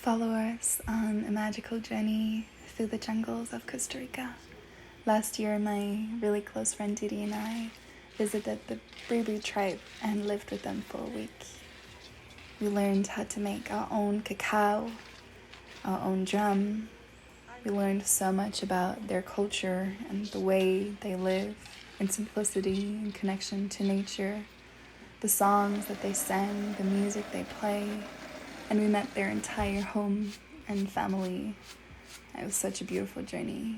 Follow us on a magical journey through the jungles of Costa Rica. Last year, my really close friend Didi and I visited the Bribri tribe and lived with them for a week. We learned how to make our own cacao, our own drum. We learned so much about their culture and the way they live in simplicity and connection to nature, the songs that they sang, the music they play, and we met their entire home and family. It was such a beautiful journey.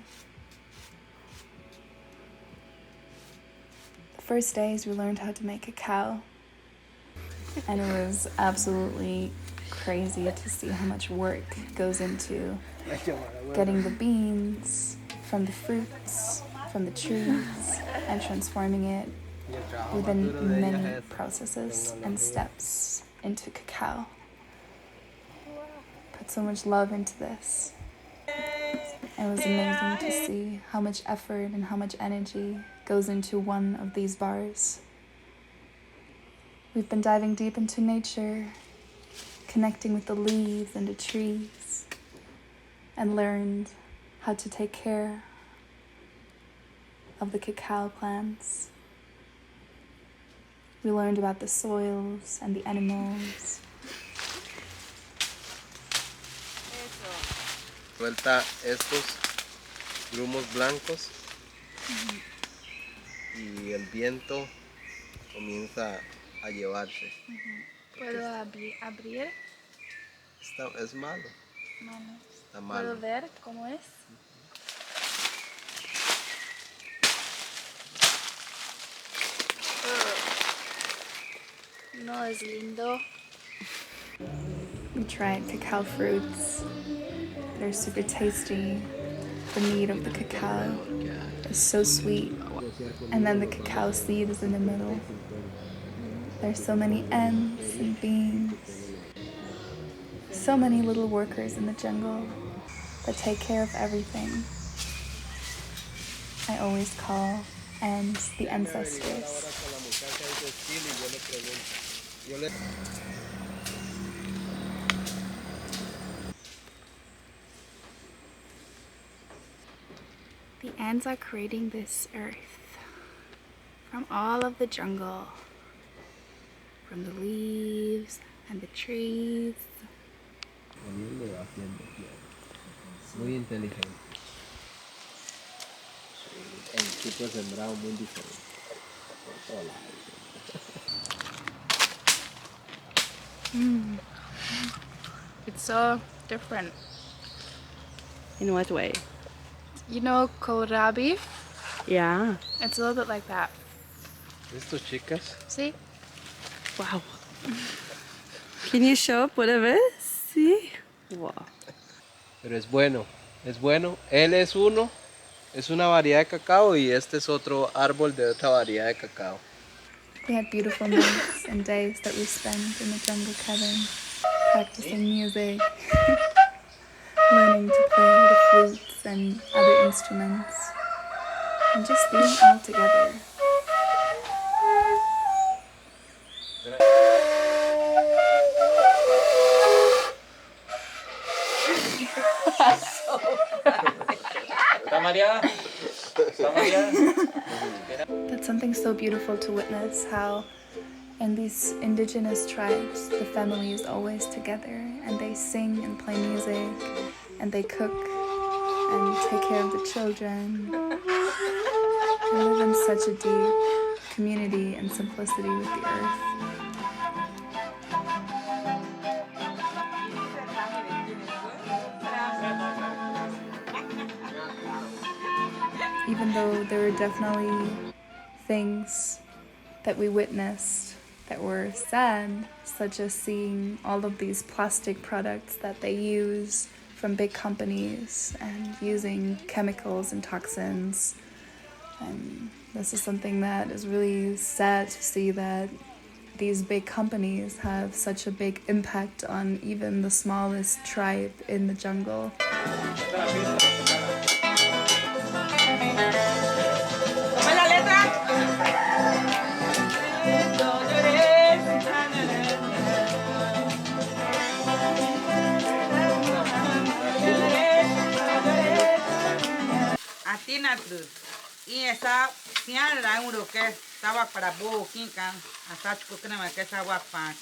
The first days we learned how to make cacao, and it was absolutely crazy to see how much work goes into getting the beans from the fruits, from the trees, and transforming it within many processes and steps into cacao. Put so much love into this. It was amazing to see how much effort and how much energy goes into one of these bars. We've been diving deep into nature, connecting with the leaves and the trees, and learned how to take care of the cacao plants. We learned about the soils and the animals. Suelta estos grumos blancos y el viento comienza a llevarse. ¿Puedo abrir? Es malo. Está malo. ¿Puedo ver cómo es? No es lindo. We tried cacao fruits. They're super tasty. The meat of the cacao is so sweet. And then the cacao seed is in the middle. There's so many ants and bees. So many little workers in the jungle that take care of everything. I always call ants the ancestors. The ants are creating this earth from all of the jungle, from the leaves and the trees. Muy inteligente. El tipo de sembrado muy diferente. Por todo lado. It's so different. In what way? You know kohlrabi? Yeah. It's a little bit like that. Estos chicas. See? Wow. Can you show up what it is? See? Wow. Pero es bueno, es bueno. Él es uno, es una variedad de cacao y este es otro árbol de otra variedad de cacao. We had beautiful nights and days that we spent in the jungle cabin, practicing music, learning to play the flutes and other instruments, and just being all together. That's something so beautiful to witness, how in these indigenous tribes the family is always together and they sing and play music and they cook and take care of the children. They live in such a deep community and simplicity with the earth. Even though there were definitely things that we witnessed that were sad, such as seeing all of these plastic products that they use from big companies and using chemicals and toxins. And this is something that is really sad to see, that these big companies have such a big impact on even the smallest tribe in the jungle. Inatru. Y esa, siara uno que estaba para bo, kinka, hasta chukukrema que esa guapa.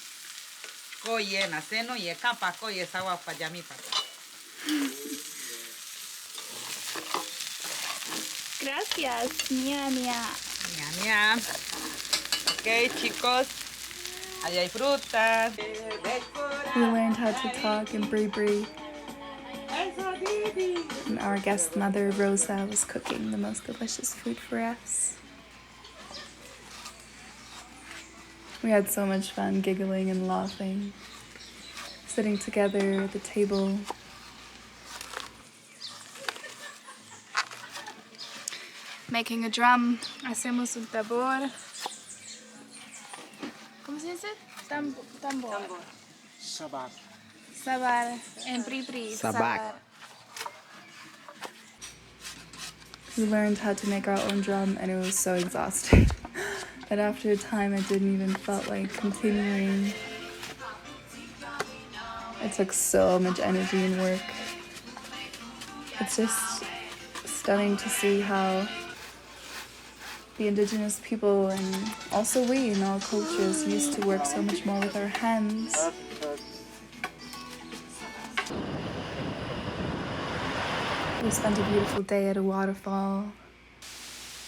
Koye, na seno, y capa, koye, esa guapa, yami pata. Gracias, mía, mía. Miam, miam. Ok, chicos. Allá hay frutas. We learned how to talk in Bribri, and our guest mother, Rosa, was cooking the most delicious food for us. We had so much fun giggling and laughing, sitting together at the table. Making a drum. Hacemos un tambor. ¿Cómo se dice? Tambor. Sabar. Sabar. En Bribri. Sabak. We learned how to make our own drum, and it was so exhausting that after a time I didn't even felt like continuing. It took so much energy and work. It's just stunning to see how the indigenous people and also we in all cultures used to work so much more with our hands. We spent a beautiful day at a waterfall.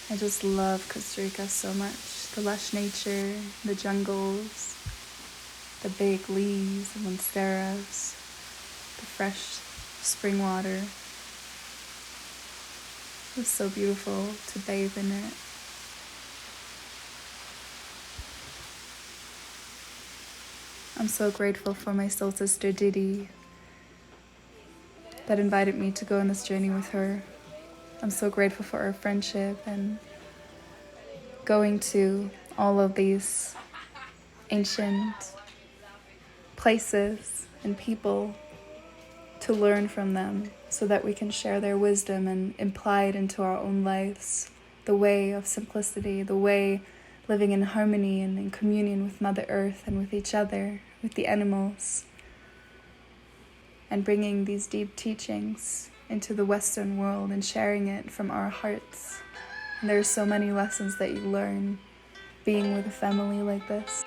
I just love Costa Rica so much. The lush nature, the jungles, the big leaves and monsteras, the fresh spring water. It was so beautiful to bathe in it. I'm so grateful for my soul sister Didi that invited me to go on this journey with her. I'm so grateful for our friendship and going to all of these ancient places and people to learn from them so that we can share their wisdom and apply it into our own lives. The way of simplicity, the way living in harmony and in communion with Mother Earth and with each other, with the animals, and bringing these deep teachings into the Western world and sharing it from our hearts. And there are so many lessons that you learn being with a family like this.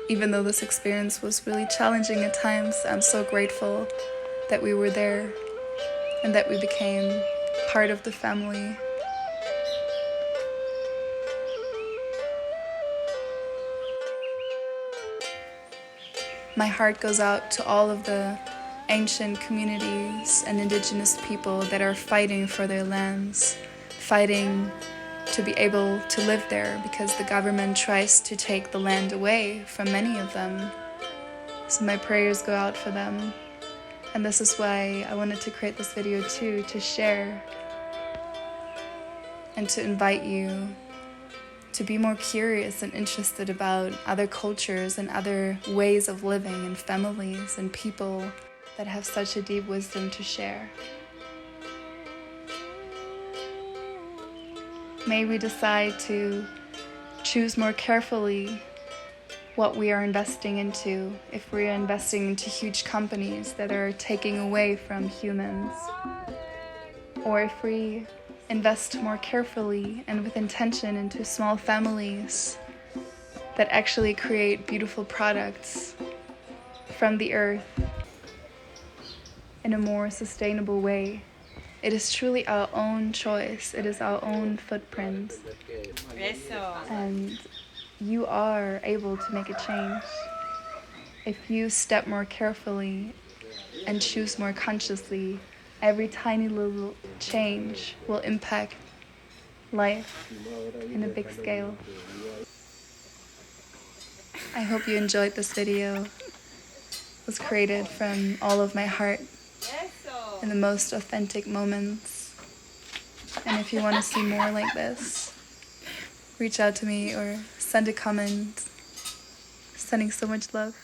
Even though this experience was really challenging at times, I'm so grateful that we were there and that we became part of the family. My heart goes out to all of the ancient communities and indigenous people that are fighting for their lands, fighting to be able to live there because the government tries to take the land away from many of them. So my prayers go out for them. And this is why I wanted to create this video too, to share and to invite you to be more curious and interested about other cultures and other ways of living and families and people that have such a deep wisdom to share. May we decide to choose more carefully what we are investing into, if we are investing into huge companies that are taking away from humans, or if we invest more carefully and with intention into small families that actually create beautiful products from the earth in a more sustainable way. It is truly our own choice. It is our own footprint. And you are able to make a change if you step more carefully and choose more consciously. Every tiny little change will impact life in a big scale. I hope you enjoyed this video. It was created from all of my heart in the most authentic moments. And if you want to see more like this, reach out to me or send a comment. Sending so much love.